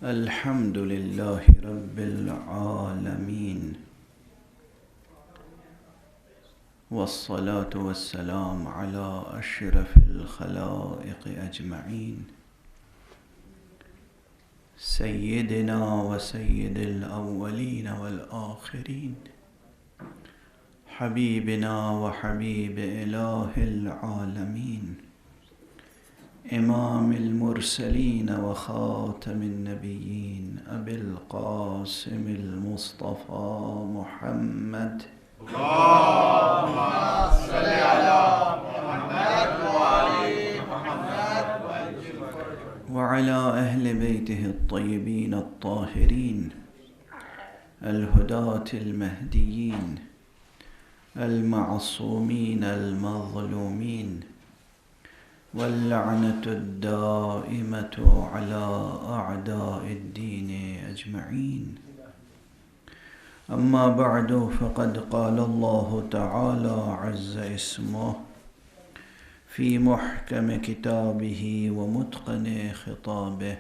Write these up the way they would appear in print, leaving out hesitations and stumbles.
الحمد لله رب العالمين والصلاة والسلام على أشرف الخلائق أجمعين سيدنا وسيد الأولين والآخرين حبيبنا وحبيب إله العالمين إمام المرسلين وخاتم النبيين أبي القاسم المصطفى محمد اللهم صل على محمد وآل محمد وعلى أهل بيته الطيبين الطاهرين الهداة المهديين المعصومين المظلومين واللعنة الدائمة على أعداء الدين أجمعين أما بعد فقد قال الله تعالى عز اسمه في محكم كتابه ومتقن خطابه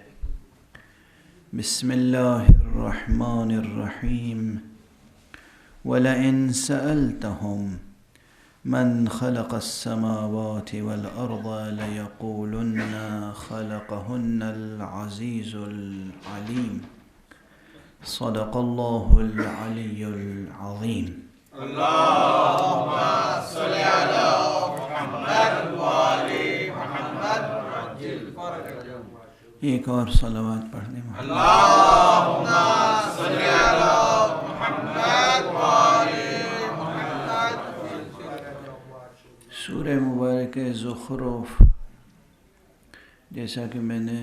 بسم الله الرحمن الرحيم ولئن سألتهم من خلق السماوات والأرض ليقولن خلقهن العزيز العليم صدق الله العلي العظيم اللهم صل على محمد وآل محمد وعجل فرجهم. ایک اور صلوات پڑھنے میں اللهم صل على محمد وآل محمد. سورہ مبارک زخرف، جیسا کہ میں نے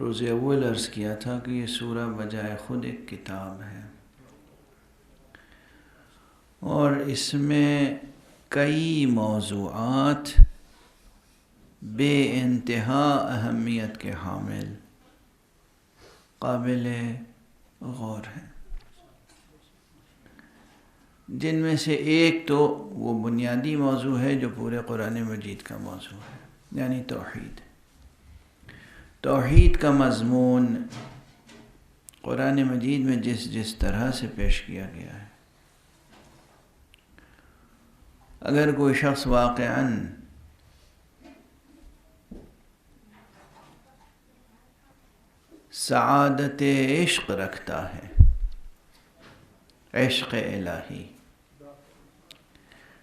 روز اول عرض کیا تھا کہ یہ سورہ بجائے خود ایک کتاب ہے اور اس میں کئی موضوعات بے انتہا اہمیت کے حامل قابل غور ہیں، جن میں سے ایک تو وہ بنیادی موضوع ہے جو پورے قرآن مجید کا موضوع ہے، یعنی توحید کا مضمون قرآن مجید میں جس طرح سے پیش کیا گیا ہے، اگر کوئی شخص واقعاً سعادت عشق رکھتا ہے، عشق الہی،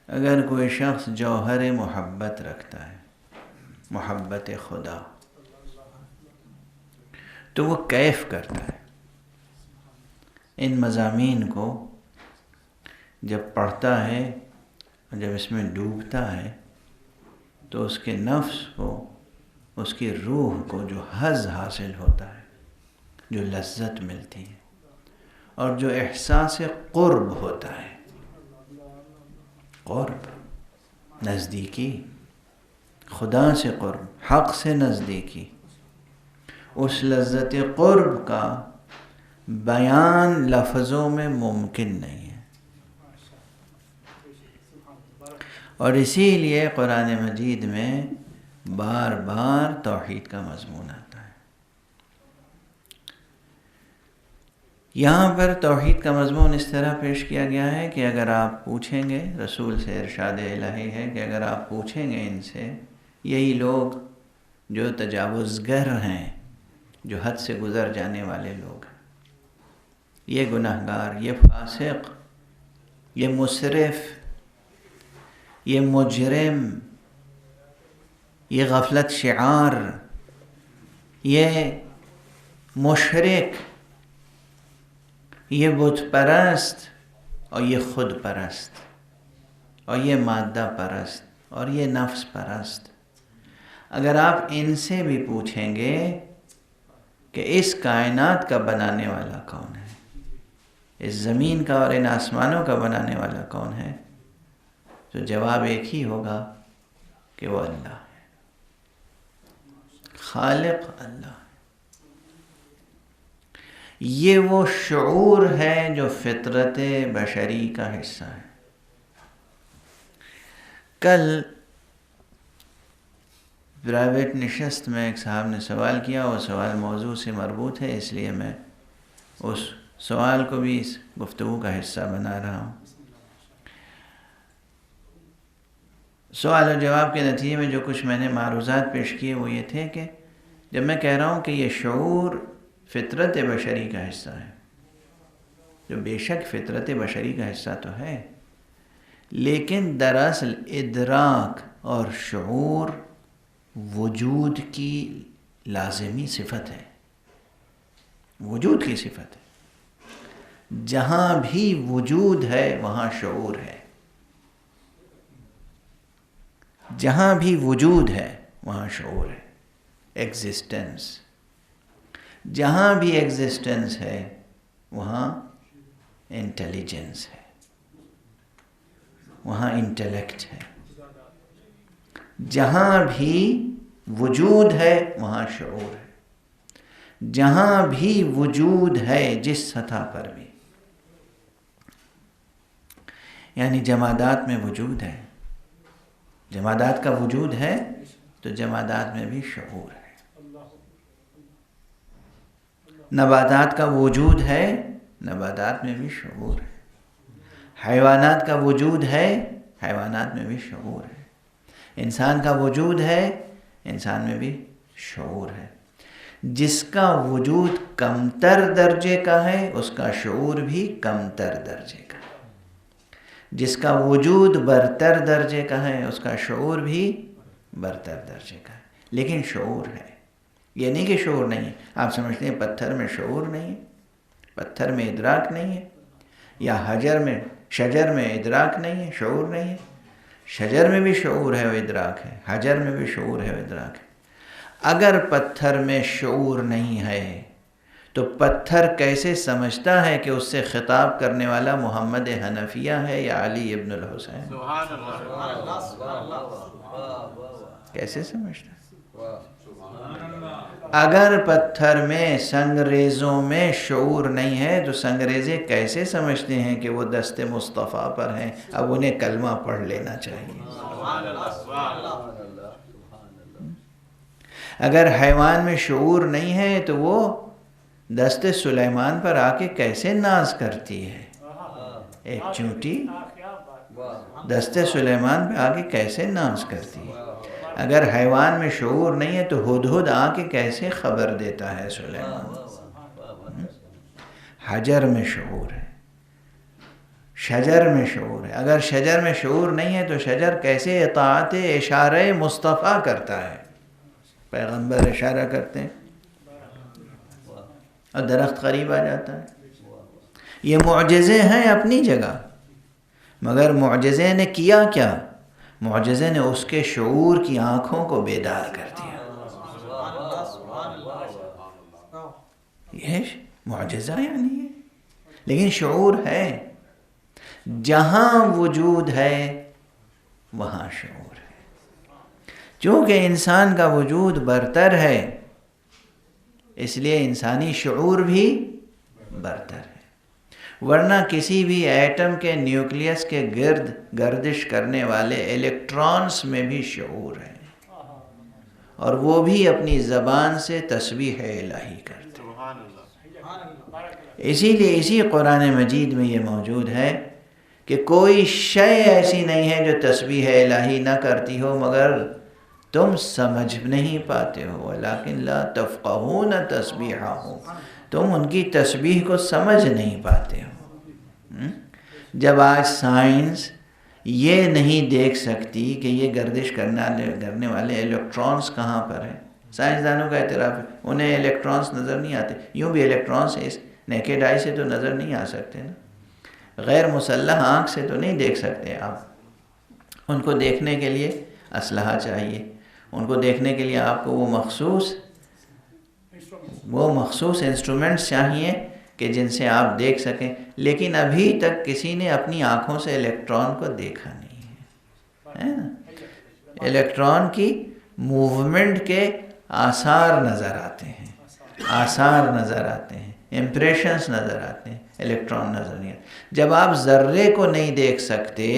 اگر کوئی شخص جوہر محبت رکھتا ہے، محبت خدا، تو وہ کیف کرتا ہے ان مضامین کو جب پڑھتا ہے اور جب اس میں ڈوبتا ہے تو اس کے نفس کو، اس کی روح کو جو حظ حاصل ہوتا ہے، جو لذت ملتی ہے اور جو احساس قرب ہوتا ہے، قرب، نزدیکی، خدا سے قرب، حق سے نزدیکی، اس لذت قرب کا بیان لفظوں میں ممکن نہیں ہے، اور اسی لیے قرآن مجید میں بار بار توحید کا مضمون آتا ہے۔ یہاں پر توحید کا مضمون اس طرح پیش کیا گیا ہے کہ اگر آپ پوچھیں گے، رسول سے ارشاد الہی ہے کہ اگر آپ پوچھیں گے ان سے، یہی لوگ جو تجاوزگر ہیں، جو حد سے گزر جانے والے لوگ ہیں، یہ گناہگار، یہ فاسق، یہ مسرف، یہ مجرم، یہ غفلت شعار، یہ مشرک، یہ بت پرست اور یہ خود پرست اور یہ مادہ پرست اور یہ نفس پرست، اگر آپ ان سے بھی پوچھیں گے کہ اس کائنات کا بنانے والا کون ہے، اس زمین کا اور ان آسمانوں کا بنانے والا کون ہے، تو جواب ایک ہی ہوگا کہ وہ اللہ ہے، خالق اللہ ہے۔ یہ وہ شعور ہے جو فطرت بشری کا حصہ ہے۔ کل پرائیویٹ نشست میں ایک صاحب نے سوال کیا، وہ سوال موضوع سے مربوط ہے، اس لیے میں اس سوال کو بھی اس گفتگو کا حصہ بنا رہا ہوں۔ سوال و جواب کے نتیجے میں جو کچھ میں نے معروضات پیش کیے وہ یہ تھے کہ جب میں کہہ رہا ہوں کہ یہ شعور فطرت بشری کا حصہ ہے، جو بے شک فطرت بشری کا حصہ تو ہے، لیکن دراصل ادراک اور شعور وجود کی لازمی صفت ہے، وجود کی صفت ہے۔ جہاں بھی وجود ہے وہاں شعور ہے، جہاں بھی وجود ہے وہاں شعور ہے، ایگزسٹنس۔ جہاں بھی ایگزسٹنس ہے وہاں انٹیلیجنس ہے، وہاں انٹلیکٹ ہے۔ جہاں بھی وجود ہے وہاں شعور ہے، جہاں بھی وجود ہے جس سطح پر بھی، یعنی جمادات میں وجود ہے، جمادات کا وجود ہے تو جمادات میں بھی شعور ہے۔ نباتات کا وجود ہے، نباتات میں بھی شعور ہے۔ حیوانات کا وجود ہے، حیوانات میں بھی شعور ہے۔ انسان کا وجود ہے، انسان میں بھی شعور ہے۔ جس کا وجود کمتر درجے کا ہے اس کا شعور بھی کمتر درجے کا ہے، جس کا وجود برتر درجے کا ہے اس کا شعور بھی برتر درجے کا ہے، لیکن شعور ہے۔ یہ نہیں کہ شعور نہیں ہے۔ آپ سمجھتے ہیں پتھر میں شعور نہیں ہے، پتھر میں ادراک نہیں ہے، یا شجر میں ادراک نہیں ہے، شعور نہیں ہے؟ شجر میں بھی شعور ہے و ادراک ہے، حجر میں بھی شعور ہے و ادراک ہے۔ اگر پتھر میں شعور نہیں ہے تو پتھر کیسے سمجھتا ہے کہ اس سے خطاب کرنے والا محمد حنفیہ ہے یا علی ابن الحسین؟ کیسے سمجھتا ہے؟ اگر پتھر میں سنگریزوں میں شعور نہیں ہے تو سنگریزے کیسے سمجھتے ہیں کہ وہ دست مصطفیٰ پر ہیں، اب انہیں کلمہ پڑھ لینا چاہیے؟ اگر حیوان میں شعور نہیں ہے تو وہ دست سلیمان پر آ کے کیسے ناز کرتی ہے؟ ایک چونٹی دست سلیمان پہ آ کے کیسے ناز کرتی ہے؟ اگر حیوان میں شعور نہیں ہے تو ہدہد آ کے کیسے خبر دیتا ہے سلیمان؟ حجر میں شعور ہے، شجر میں شعور ہے۔ اگر شجر میں شعور نہیں ہے تو شجر کیسے اطاعت اشارہ مصطفیٰ کرتا ہے؟ پیغمبر اشارہ کرتے ہیں اور درخت قریب آ جاتا ہے۔ یہ معجزے ہیں اپنی جگہ، مگر معجزے نے کیا کیا؟ معجزے نے اس کے شعور کی آنکھوں کو بیدار کر دیا۔ یہ معجزہ یعنی ہے، لیکن شعور ہے۔ جہاں وجود ہے وہاں شعور ہے۔ چونکہ انسان کا وجود برتر ہے اس لیے انسانی شعور بھی برتر ہے، ورنہ کسی بھی ایٹم کے نیوکلیس کے گرد گردش کرنے والے الیکٹرانز میں بھی شعور ہے، اور وہ بھی اپنی زبان سے تسبیح الہی کرتے ہیں۔ اسی لیے اسی قرآن مجید میں یہ موجود ہے کہ کوئی شے ایسی نہیں ہے جو تسبیح الہی نہ کرتی ہو مگر تم سمجھ نہیں پاتے ہو، وَلَٰكِن لَا تَفْقَهُونَ تَسْبِيحَهُمْ، تم ان کی تسبیح کو سمجھ نہیں پاتے ہو۔ جب آج سائنس یہ نہیں دیکھ سکتی کہ یہ گردش کرنے والے الیکٹرانز کہاں پر ہیں، سائنسدانوں کا اعتراف ہے انہیں الیکٹرانز نظر نہیں آتے، یوں بھی الیکٹرانز اس نیکڈ آئی سے تو نظر نہیں آ سکتے نا، غیر مسلح آنکھ سے تو نہیں دیکھ سکتے آپ، ان کو دیکھنے کے لیے اسلحہ چاہیے، ان کو دیکھنے کے لیے آپ کو وہ مخصوص انسٹرومنٹس چاہیے کہ جن سے آپ دیکھ سکیں، لیکن ابھی تک کسی نے اپنی آنکھوں سے الیکٹران کو دیکھا نہیں ہے نا؟ الیکٹران کی موومنٹ کے آثار نظر آتے ہیں، آثار نظر آتے ہیں، امپریشنز نظر آتے ہیں، الیکٹران نظر نہیں آتے۔ جب آپ ذرے کو نہیں دیکھ سکتے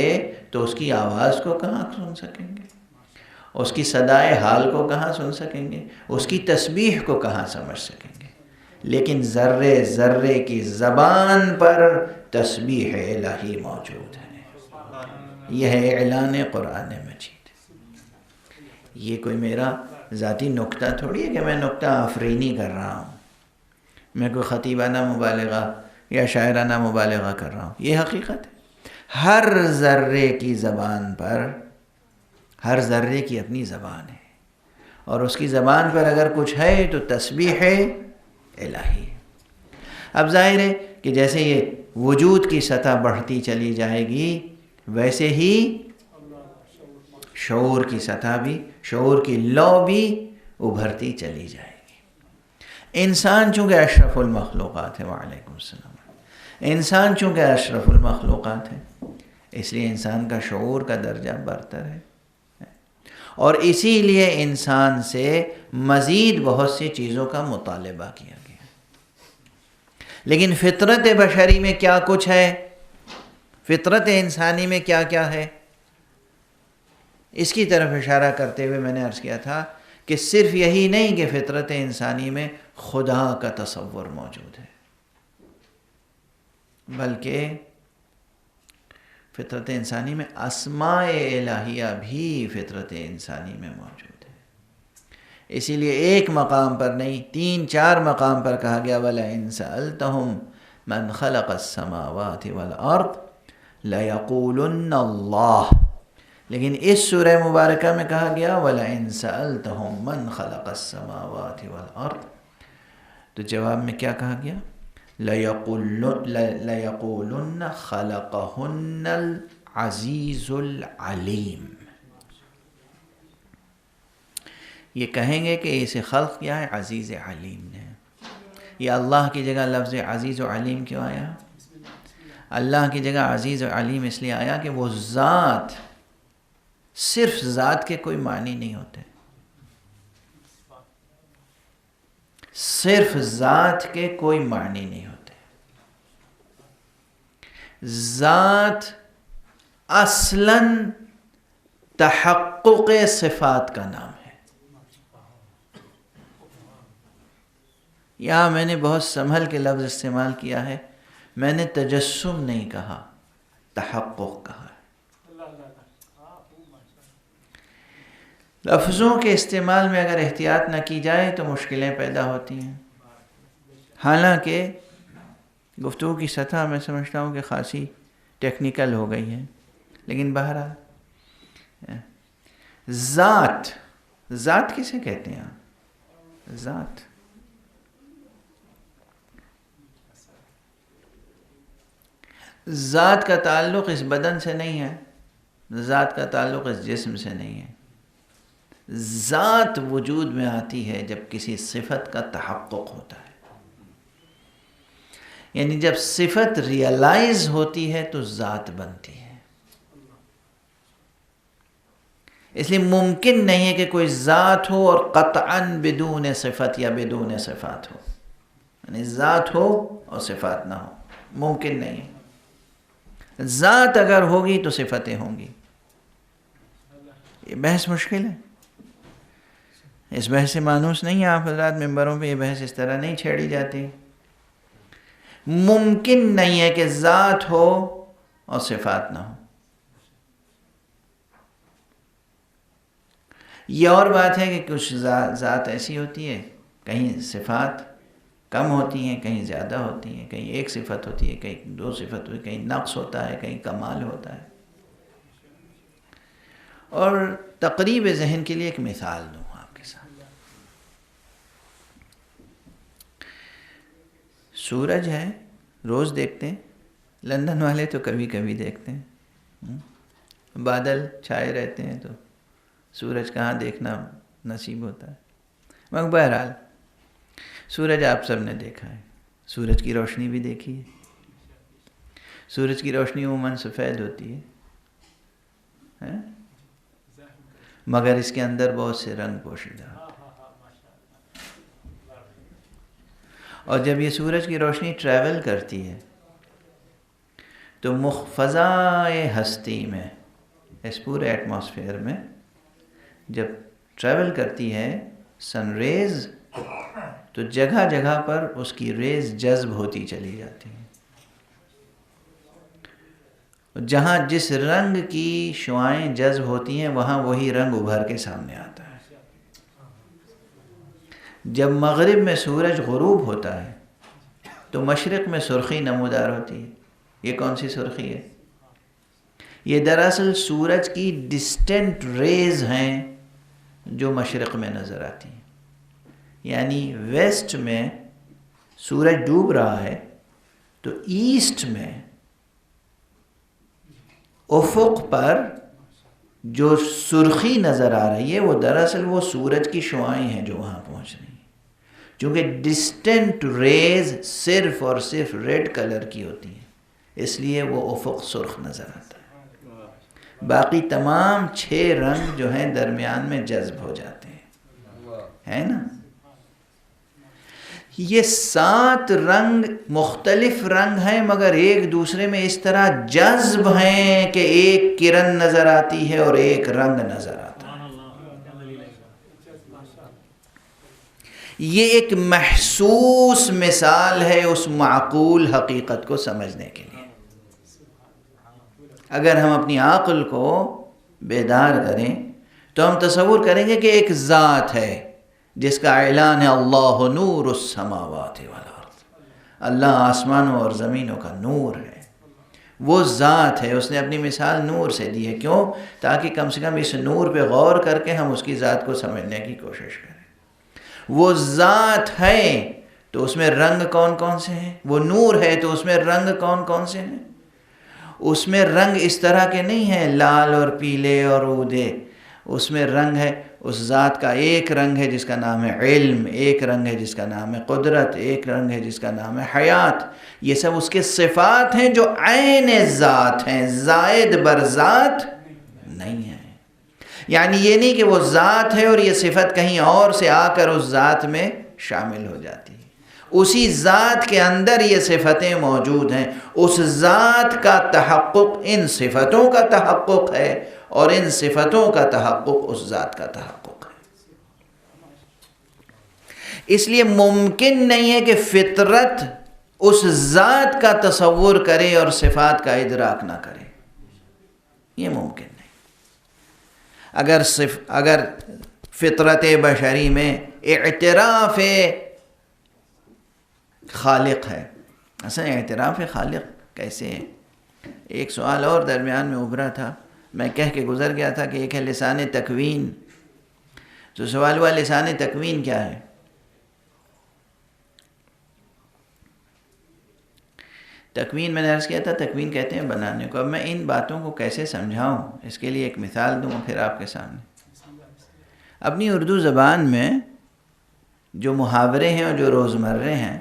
تو اس کی آواز کو کہاں سن سکیں گے؟ اس کی صدائے حال کو کہاں سن سکیں گے، اس کی تسبیح کو کہاں سمجھ سکیں گے، لیکن ذرے ذرے کی زبان پر تسبیح الہی موجود ہے۔ یہ ہے اعلان قرآن مجید۔ یہ کوئی میرا ذاتی نکتہ تھوڑی ہے کہ میں نکتہ آفرینی کر رہا ہوں، میں کوئی خطیبانہ مبالغہ یا شاعرانہ مبالغہ کر رہا ہوں، یہ حقیقت ہے۔ ہر ذرے کی زبان پر، ہر ذرے کی اپنی زبان ہے، اور اس کی زبان پر اگر کچھ ہے تو تسبیح الہی ہے۔ اب ظاہر ہے کہ جیسے یہ وجود کی سطح بڑھتی چلی جائے گی، ویسے ہی شعور کی سطح بھی، شعور کی لو بھی ابھرتی چلی جائے گی۔ انسان چونکہ اشرف المخلوقات ہے، وعلیکم السلام، انسان چونکہ اشرف المخلوقات ہے، اس لیے انسان کا شعور کا درجہ برتر ہے، اور اسی لیے انسان سے مزید بہت سی چیزوں کا مطالبہ کیا گیا۔ لیکن فطرت بشری میں کیا کچھ ہے، فطرت انسانی میں کیا کیا ہے، اس کی طرف اشارہ کرتے ہوئے میں نے عرض کیا تھا کہ صرف یہی نہیں کہ فطرت انسانی میں خدا کا تصور موجود ہے، بلکہ فطرت انسانی میں اسماء الہیہ بھی فطرت انسانی میں موجود ہے۔ اسی لیے ایک مقام پر نہیں، 3-4 مقام پر کہا گیا وَلَئِن سَأَلْتَهُمْ مَنْ خَلَقَ السَّمَاوَاتِ وَالْأَرْضِ لَيَقُولُنَّ اللَّهُ، لیکن اس سورہ مبارکہ میں کہا گیا وَلَئِن سَأَلْتَهُمْ مَنْ خَلَقَ السَّمَاوَاتِ وَالْأَرْضِ، تو جواب میں کیا کہا گیا؟ لَيَقُولُنَّ خَلَقَهُنَّ الْعَزِيزُ الْعَلِيمُ، یہ کہیں گے کہ اسے خلق کیا ہے عزیز علیم نے۔ یہ اللہ کی جگہ لفظ عزیز و علیم کیوں آیا؟ اللہ کی جگہ عزیز و علیم اس لیے آیا کہ وہ ذات، صرف ذات کے کوئی معنی نہیں ہوتے، صرف ذات کے کوئی معنی نہیں ہوتے، ذات اصلاً تحقق صفات کا نام ہے۔ یہاں میں نے بہت سنبھل کے لفظ استعمال کیا ہے، میں نے تجسم نہیں کہا، تحقق کہا ہے۔ لفظوں کے استعمال میں اگر احتیاط نہ کی جائے تو مشکلیں پیدا ہوتی ہیں، حالانکہ گفتگو کی سطح میں سمجھتا ہوں کہ خاصی ٹیکنیکل ہو گئی ہے، لیکن بہرحال ذات، ذات کسے کہتے ہیں آپ؟ ذات ذات کا تعلق اس بدن سے نہیں ہے، ذات کا تعلق اس جسم سے نہیں ہے، ذات وجود میں آتی ہے جب کسی صفت کا تحقق ہوتا ہے، یعنی جب صفت ریئلائز ہوتی ہے تو ذات بنتی ہے۔ اس لیے ممکن نہیں ہے کہ کوئی ذات ہو اور قطعاً بدون صفت یا بدون صفات ہو، یعنی ذات ہو اور صفات نہ ہو، ممکن نہیں ہے۔ ذات اگر ہوگی تو صفتیں ہوں گی۔ یہ بحث مشکل ہے، اس بحث سے مانوس نہیں ہے آپ حضرات، ممبروں پہ یہ بحث اس طرح نہیں چھیڑی جاتی۔ ممکن نہیں ہے کہ ذات ہو اور صفات نہ ہو۔ یہ اور بات ہے کہ کچھ ذات ایسی ہوتی ہے، کہیں صفات کم ہوتی ہیں، کہیں زیادہ ہوتی ہیں، کہیں ایک صفت ہوتی ہے، کہیں 2 صفت ہوتی ہے، کہیں نقص ہوتا ہے، کہیں کمال ہوتا ہے۔ اور تقریب ذہن کے لیے ایک مثال دوں آپ کے ساتھ۔ سورج ہے، روز دیکھتے ہیں، لندن والے تو کبھی کبھی دیکھتے ہیں، بادل چھائے رہتے ہیں تو سورج کہاں دیکھنا نصیب ہوتا ہے، مگر بہرحال سورج آپ سب نے دیکھا ہے، سورج کی روشنی بھی دیکھی ہے۔ سورج کی روشنی عموماً سفید ہوتی ہے، مگر اس کے اندر بہت سے رنگ پوشیدہ ہوتے ہیں، اور جب یہ سورج کی روشنی ٹریول کرتی ہے تو فضائے ہستی میں، اس پورے ایٹماسفیئر میں جب ٹریول کرتی ہے سن ریز تو جگہ جگہ پر اس کی ریز جذب ہوتی چلی جاتی ہیں. جہاں جس رنگ کی شعاعیں جذب ہوتی ہیں وہاں وہی رنگ ابھر کے سامنے آتا ہے. جب مغرب میں سورج غروب ہوتا ہے تو مشرق میں سرخی نمودار ہوتی ہے. یہ کون سی سرخی ہے؟ یہ دراصل سورج کی ڈسٹنٹ ریز ہیں جو مشرق میں نظر آتی ہیں. یعنی ویسٹ میں سورج ڈوب رہا ہے تو ایسٹ میں افق پر جو سرخی نظر آ رہی ہے وہ دراصل وہ سورج کی شعاعیں ہیں جو وہاں پہنچ رہی ہیں. چونکہ ڈسٹنٹ ریز صرف اور صرف ریڈ کلر کی ہوتی ہیں اس لیے وہ افق سرخ نظر آتا ہے. باقی تمام 6 رنگ جو ہیں درمیان میں جذب ہو جاتے ہیں، ہے نا. یہ 7 رنگ مختلف رنگ ہیں مگر ایک دوسرے میں اس طرح جذب ہیں کہ ایک کرن نظر آتی ہے اور ایک رنگ نظر آتا ہے. یہ ایک محسوس مثال ہے اس معقول حقیقت کو سمجھنے کے لیے. اگر ہم اپنی عقل کو بیدار کریں تو ہم تصور کریں گے کہ ایک ذات ہے جس کا اعلان ہے اللہ نور السماوات والارض. اللہ آسمانوں اور زمینوں کا نور ہے. وہ ذات ہے. اس نے اپنی مثال نور سے دی ہے. کیوں؟ تاکہ کم سے کم اس نور پہ غور کر کے ہم اس کی ذات کو سمجھنے کی کوشش کریں. وہ ذات ہے تو اس میں رنگ کون کون سے ہیں؟ وہ نور ہے تو اس میں رنگ کون کون سے ہیں؟ اس میں رنگ اس طرح کے نہیں ہیں لال اور پیلے اور اودے. اس میں رنگ ہے، اس ذات کا ایک رنگ ہے جس کا نام ہے علم، ایک رنگ ہے جس کا نام ہے قدرت، ایک رنگ ہے جس کا نام ہے حیات. یہ سب اس کے صفات ہیں جو عین ذات ہیں، زائد بر ذات نہیں ہیں. یعنی یہ نہیں کہ وہ ذات ہے اور یہ صفت کہیں اور سے آ کر اس ذات میں شامل ہو جاتی ہے. اسی ذات کے اندر یہ صفتیں موجود ہیں. اس ذات کا تحقق ان صفتوں کا تحقق ہے اور ان صفتوں کا تحقق اس ذات کا تحقق ہے. اس لیے ممکن نہیں ہے کہ فطرت اس ذات کا تصور کرے اور صفات کا ادراک نہ کرے. یہ ممکن نہیں. اگر فطرت بشری میں اعتراف خالق ہے، اصلا اعتراف خالق کیسے ہے؟ ایک سوال اور درمیان میں ابھرا تھا، میں کہہ کے گزر گیا تھا کہ ایک ہے لسان تکوین. تو سوال ہوا لسان تکوین کیا ہے؟ تکوین میں نے عرض کیا تھا تکوین کہتے ہیں بنانے کو. اب میں ان باتوں کو کیسے سمجھاؤں اس کے لیے ایک مثال دوں پھر آپ کے سامنے. اپنی اردو زبان میں جو محاورے ہیں اور جو روزمرے ہیں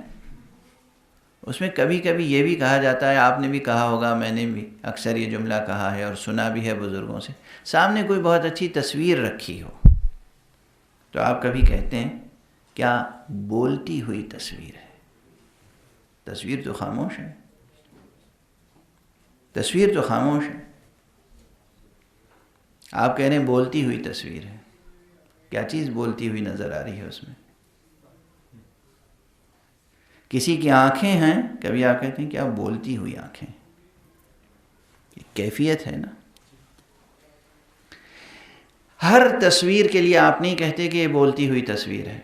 اس میں کبھی کبھی یہ بھی کہا جاتا ہے، آپ نے بھی کہا ہوگا، میں نے بھی اکثر یہ جملہ کہا ہے اور سنا بھی ہے بزرگوں سے، سامنے کوئی بہت اچھی تصویر رکھی ہو تو آپ کبھی کہتے ہیں کیا بولتی ہوئی تصویر ہے. تصویر تو خاموش ہے. تصویر تو خاموش ہے. آپ کہہ رہے ہیں بولتی ہوئی تصویر ہے. کیا چیز بولتی ہوئی نظر آ رہی ہے اس میں؟ کسی کی آنکھیں ہیں، کبھی آپ کہتے ہیں کیا بولتی ہوئی آنکھیں. کیفیت ہے نا. ہر تصویر کے لیے آپ نہیں کہتے کہ یہ بولتی ہوئی تصویر ہے.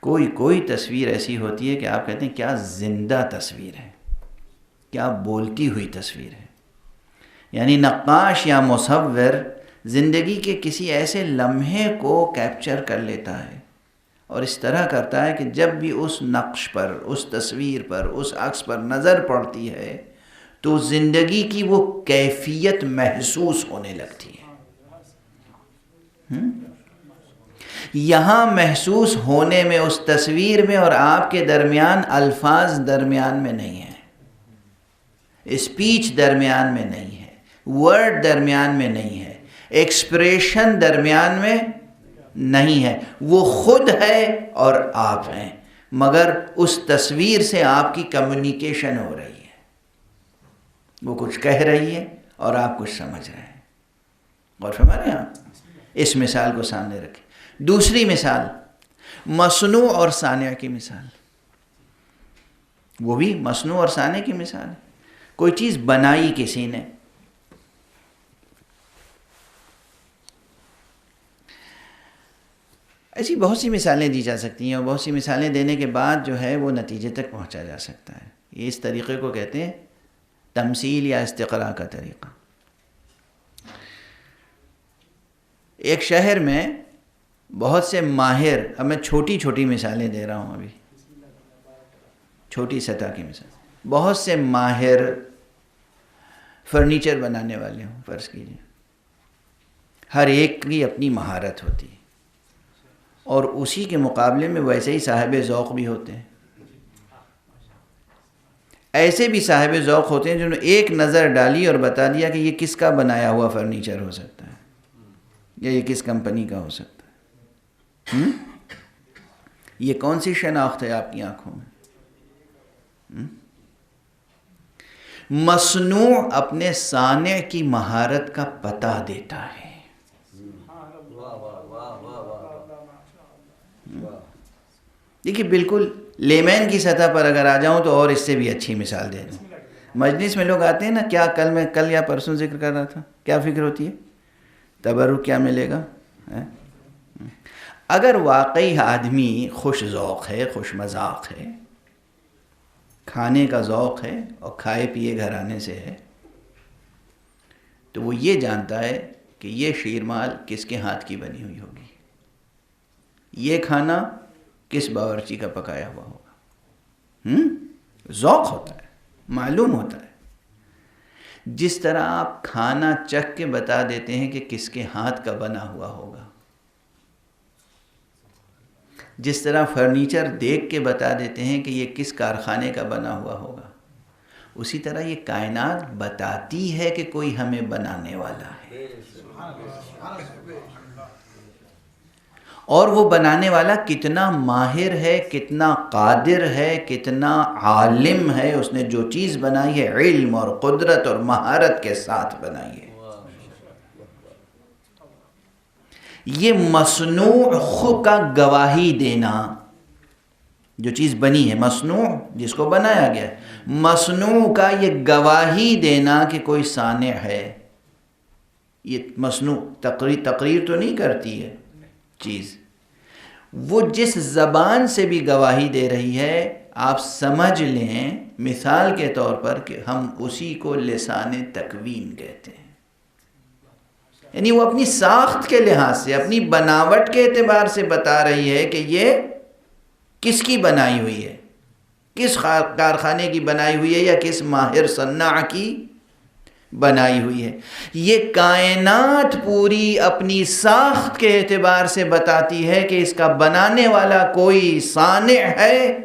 کوئی تصویر ایسی ہوتی ہے کہ آپ کہتے ہیں کیا زندہ تصویر ہے، کیا بولتی ہوئی تصویر ہے. یعنی نقاش یا مصور زندگی کے کسی ایسے لمحے کو کیپچر کر لیتا ہے اور اس طرح کرتا ہے کہ جب بھی اس نقش پر، اس تصویر پر، اس عکس پر نظر پڑتی ہے تو زندگی کی وہ کیفیت محسوس ہونے لگتی ہے. یہاں محسوس ہونے میں اس تصویر میں اور آپ کے درمیان الفاظ درمیان میں نہیں ہیں، اسپیچ درمیان میں نہیں ہے، ورڈ درمیان میں نہیں ہے، ایکسپریشن درمیان میں نہیں ہے. وہ خود ہے اور آپ ہیں، مگر اس تصویر سے آپ کی کمیونیکیشن ہو رہی ہے. وہ کچھ کہہ رہی ہے اور آپ کچھ سمجھ رہے ہیں. اور فرما رہے ہیں آپ، اس مثال کو سامنے رکھیں۔ دوسری مثال مصنوع اور صانع کی مثال، وہ بھی مصنوع اور صانع کی مثال ہے۔ کوئی چیز بنائی کسی نے، ایسی بہت سی مثالیں دی جا سکتی ہیں، اور بہت سی مثالیں دینے کے بعد جو ہے وہ نتیجے تک پہنچا جا سکتا ہے۔ یہ اس طریقے کو کہتے ہیں تمثیل یا استقراء کا طریقہ۔ ایک شہر میں بہت سے ماہر، اب میں چھوٹی چھوٹی مثالیں دے رہا ہوں، ابھی چھوٹی سطح کی مثال، بہت سے ماہر فرنیچر بنانے والے ہوں فرض کیجیے، ہر ایک کی اپنی مہارت ہوتی ہے، اور اسی کے مقابلے میں ویسے ہی صاحب ذوق بھی ہوتے ہیں۔ ایسے بھی صاحب ذوق ہوتے ہیں جنہوں نے ایک نظر ڈالی اور بتا دیا کہ یہ کس کا بنایا ہوا فرنیچر ہو سکتا ہے، یا یہ کس کمپنی کا ہو سکتا ہے۔ یہ کون سی شناخت ہے آپ کی آنکھوں میں؟ مصنوع اپنے صانع کی مہارت کا پتہ دیتا ہے۔ دیکھیے بالکل لیمین کی سطح پر اگر آ جاؤں تو اور اس سے بھی اچھی مثال دے دوں۔ مجلس میں لوگ آتے ہیں نا، کیا کل یا پرسوں ذکر کر رہا تھا، کیا فکر ہوتی ہے؟ تبرک کیا ملے گا؟ اگر واقعی آدمی خوش ذوق ہے، خوش مذاق ہے، کھانے کا ذوق ہے اور کھائے پیے گھرانے سے ہے، تو وہ یہ جانتا ہے کہ یہ شیرمال کس کے ہاتھ کی بنی ہوئی ہوگی، یہ کھانا کس باورچی کا پکایا ہوا ہوگا۔ ذوق ہوتا ہے، معلوم ہوتا ہے۔ جس طرح آپ کھانا چکھ کے بتا دیتے ہیں کہ کس کے ہاتھ کا بنا ہوا ہوگا، جس طرح فرنیچر دیکھ کے بتا دیتے ہیں کہ یہ کس کارخانے کا بنا ہوا ہوگا، اسی طرح یہ کائنات بتاتی ہے کہ کوئی ہمیں بنانے والا ہے، اور وہ بنانے والا کتنا ماہر ہے، کتنا قادر ہے، کتنا عالم ہے، اس نے جو چیز بنائی ہے علم اور قدرت اور مہارت کے ساتھ بنائی ہے۔ یہ مصنوع خود کا گواہی دینا، جو چیز بنی ہے مصنوع، جس کو بنایا گیا ہے، مصنوع کا یہ گواہی دینا کہ کوئی صانع ہے۔ یہ مصنوع تقریر تو نہیں کرتی ہے چیز، وہ جس زبان سے بھی گواہی دے رہی ہے، آپ سمجھ لیں مثال کے طور پر کہ ہم اسی کو لسان تکوین کہتے ہیں۔ یعنی وہ اپنی ساخت کے لحاظ سے، اپنی بناوٹ کے اعتبار سے بتا رہی ہے کہ یہ کس کی بنائی ہوئی ہے، کس کارخانے کی بنائی ہوئی ہے، یا کس ماہر صناع کی بنائی ہوئی ہے۔ یہ کائنات پوری اپنی ساخت کے اعتبار سے بتاتی ہے کہ اس کا بنانے والا کوئی صانع ہے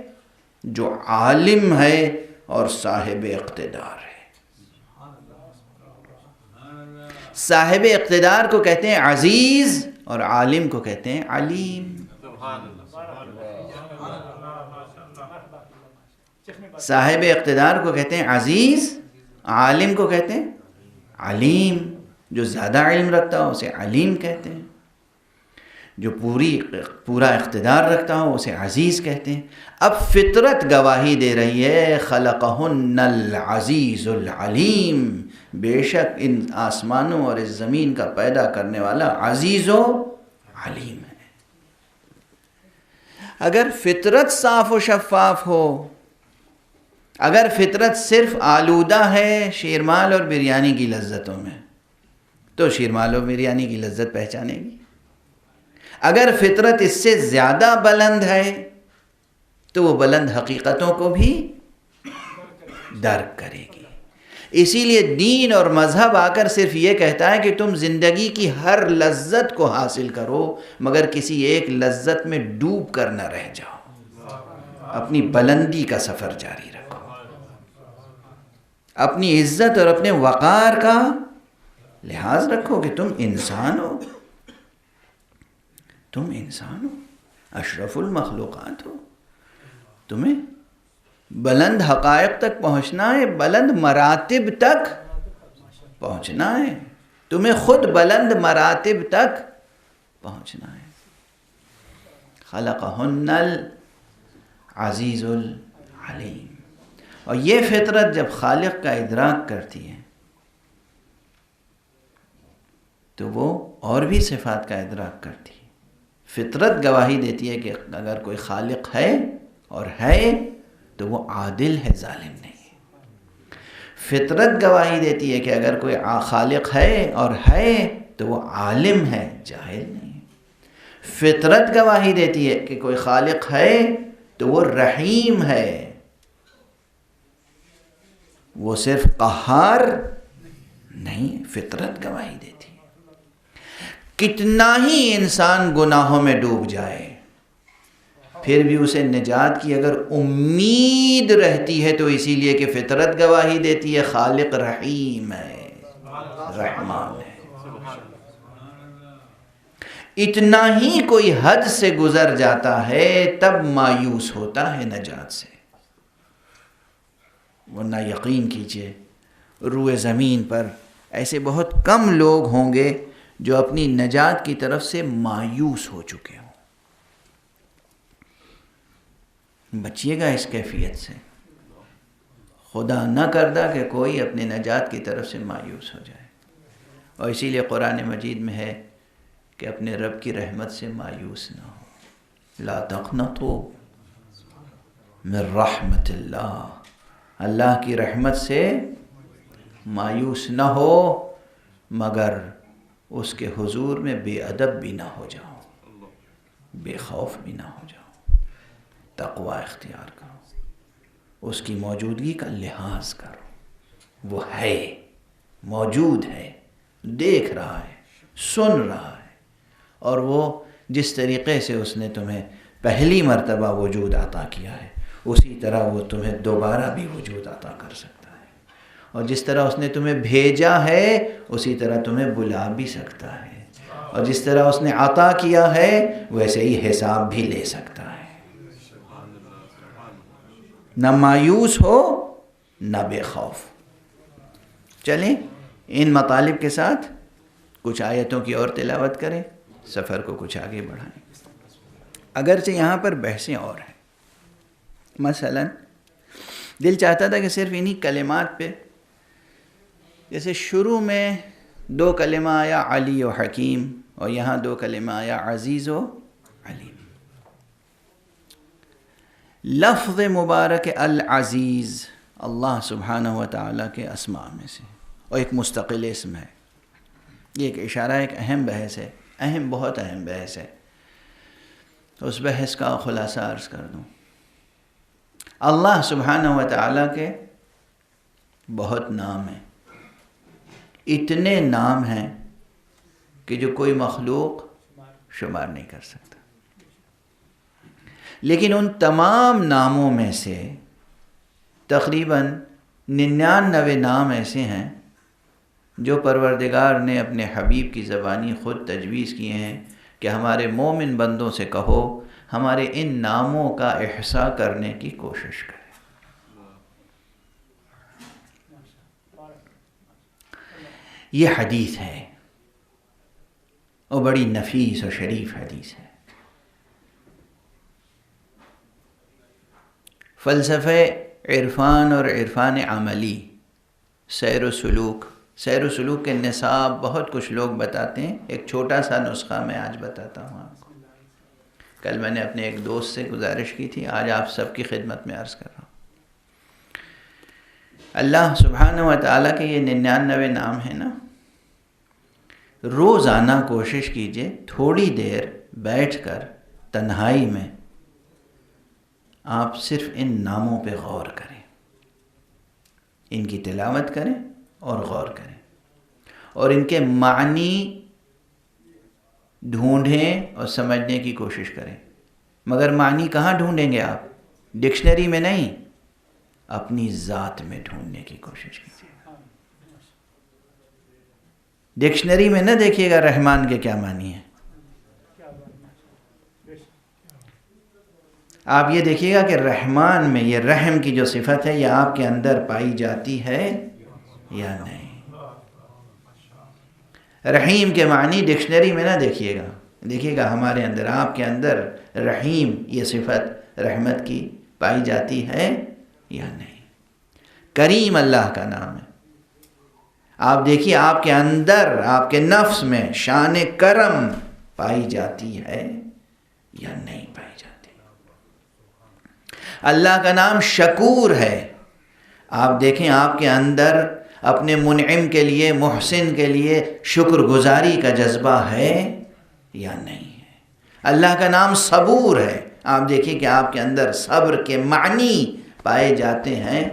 جو عالم ہے اور صاحب اقتدار ہے۔ صاحب اقتدار کو کہتے ہیں عزیز، اور عالم کو کہتے ہیں علیم۔ صاحب اقتدار کو کہتے ہیں عزیز، عالم کو کہتے ہیں علیم۔ جو زیادہ علم رکھتا ہو اسے علیم کہتے ہیں، جو پورا اقتدار رکھتا ہو اسے عزیز کہتے ہیں۔ اب فطرت گواہی دے رہی ہے خلقہن العزیز العلیم، بے شک ان آسمانوں اور اس زمین کا پیدا کرنے والا عزیز و علیم ہے۔ اگر فطرت صاف و شفاف ہو، اگر فطرت صرف آلودہ ہے شیرمال اور بریانی کی لذتوں میں، تو شیرمال اور بریانی کی لذت پہچانے گی۔ اگر فطرت اس سے زیادہ بلند ہے تو وہ بلند حقیقتوں کو بھی درک کرے گی۔ اسی لیے دین اور مذہب آ کر صرف یہ کہتا ہے کہ تم زندگی کی ہر لذت کو حاصل کرو، مگر کسی ایک لذت میں ڈوب کر نہ رہ جاؤ، اپنی بلندی کا سفر جاری رکھو، اپنی عزت اور اپنے وقار کا لحاظ رکھو کہ تم انسان ہو، تم انسان ہو، اشرف المخلوقات ہو، تمہیں بلند حقائق تک پہنچنا ہے، بلند مراتب تک پہنچنا ہے۔ تمہیں خود بلند مراتب تک پہنچنا ہے۔ خلقہن العزیز العلیم۔ اور یہ فطرت جب خالق کا ادراک کرتی ہے تو وہ اور بھی صفات کا ادراک کرتی ہے۔ فطرت گواہی دیتی ہے کہ اگر کوئی خالق ہے اور ہے تو وہ عادل ہے، ظالم نہیں ہے۔ فطرت گواہی دیتی ہے کہ اگر کوئی خالق ہے اور ہے تو وہ عالم ہے، جاہل نہیں ہے۔ فطرت گواہی دیتی ہے کہ کوئی خالق ہے تو وہ رحیم ہے، وہ صرف قہار نہیں، فطرت گواہی دیتی ہے۔ کتنا ہی انسان گناہوں میں ڈوب جائے پھر بھی اسے نجات کی اگر امید رہتی ہے تو اسی لیے کہ فطرت گواہی دیتی ہے خالق رحیم ہے، رحمان ہے۔ اتنا ہی کوئی حد سے گزر جاتا ہے تب مایوس ہوتا ہے نجات سے، ورنہ یقین کیجئے روئے زمین پر ایسے بہت کم لوگ ہوں گے جو اپنی نجات کی طرف سے مایوس ہو چکے ہوں۔ بچیے گا اس کیفیت سے، خدا نہ کردہ کہ کوئی اپنے نجات کی طرف سے مایوس ہو جائے۔ اور اسی لیے قرآن مجید میں ہے کہ اپنے رب کی رحمت سے مایوس نہ ہو، لا تقنطوا من رحمت اللہ، اللہ کی رحمت سے مایوس نہ ہو مگر اس کے حضور میں بے ادب بھی نہ ہو جاؤ، بے خوف بھی نہ ہو جاؤ، تقوی اختیار کرو، اس کی موجودگی کا لحاظ کرو۔ وہ ہے، موجود ہے، دیکھ رہا ہے، سن رہا ہے، اور وہ جس طریقے سے اس نے تمہیں پہلی مرتبہ وجود عطا کیا ہے اسی طرح وہ تمہیں دوبارہ بھی وجود عطا کر سکتا ہے، اور جس طرح اس نے تمہیں بھیجا ہے اسی طرح تمہیں بلا بھی سکتا ہے، اور جس طرح اس نے عطا کیا ہے ویسے ہی حساب بھی لے سکتا ہے۔ نہ مایوس ہو نہ بے خوف۔ چلیں ان مطالب کے ساتھ کچھ آیتوں کی اور تلاوت کریں، سفر کو کچھ آگے بڑھائیں۔ اگرچہ یہاں پر بحثیں اور ہیں، مثلا دل چاہتا تھا کہ صرف انہی کلمات پہ، جیسے شروع میں 2 کلمہ آیا علی و حکیم، اور یہاں 2 کلمہ آیا عزیز و علیم۔ لفظ مبارک العزیز اللہ سبحانہ و تعالیٰ کے اسماء میں سے، اور ایک مستقل اسم ہے۔ یہ ایک اشارہ، ایک اہم بحث ہے، بہت اہم بحث ہے۔ اس بحث کا خلاصہ عرض کر دوں۔ اللہ سبحانہ و تعالیٰ کے بہت نام ہیں، اتنے نام ہیں کہ جو کوئی مخلوق شمار نہیں کر سکتا، لیکن ان تمام ناموں میں سے تقریباً 99 نام ایسے ہیں جو پروردگار نے اپنے حبیب کی زبانی خود تجویز کیے ہیں کہ ہمارے مومن بندوں سے کہو ہمارے ان ناموں کا احصاء کرنے کی کوشش کریں۔ یہ حدیث ہے اور بڑی نفیس اور شریف حدیث ہے۔ فلسفہ عرفان اور عرفان عملی، سیر و سلوک کے نصاب بہت کچھ لوگ بتاتے ہیں، ایک چھوٹا سا نسخہ میں آج بتاتا ہوں آپ کو۔ کل میں نے اپنے ایک دوست سے گزارش کی تھی، آج آپ سب کی خدمت میں عرض کر رہا ہوں۔ اللہ سبحانہ و تعالیٰ کے یہ 99 نام ہیں نا، روزانہ کوشش کیجئے تھوڑی دیر بیٹھ کر تنہائی میں آپ صرف ان ناموں پہ غور کریں، ان کی تلاوت کریں اور غور کریں، اور ان کے معنی ڈھونڈیں اور سمجھنے کی کوشش کریں۔ مگر معنی کہاں ڈھونڈیں گے آپ؟ ڈکشنری میں نہیں، اپنی ذات میں ڈھونڈنے کی کوشش کیجیے۔ ڈکشنری میں نہ دیکھیے گا رحمان کے کیا معنی ہیں، آپ یہ دیکھیے گا کہ رحمان میں یہ رحم کی جو صفت ہے یہ آپ کے اندر پائی جاتی ہے یا نہیں۔ رحیم کے معنی ڈکشنری میں نہ دیکھیے گا ہمارے اندر، آپ کے اندر رحیم یہ صفت رحمت کی پائی جاتی ہے یا نہیں؟ کریم اللہ کا نام ہے، آپ دیکھیے آپ کے اندر، آپ کے نفس میں شان کرم پائی جاتی ہے یا نہیں پائی جاتی؟ اللہ کا نام شکور ہے، آپ دیکھیں آپ کے اندر اپنے منعم کے لیے، محسن کے لیے شکر گزاری کا جذبہ ہے یا نہیں ہے؟ اللہ کا نام صبور ہے، آپ دیکھیں کہ آپ کے اندر صبر کے معنی پائے جاتے ہیں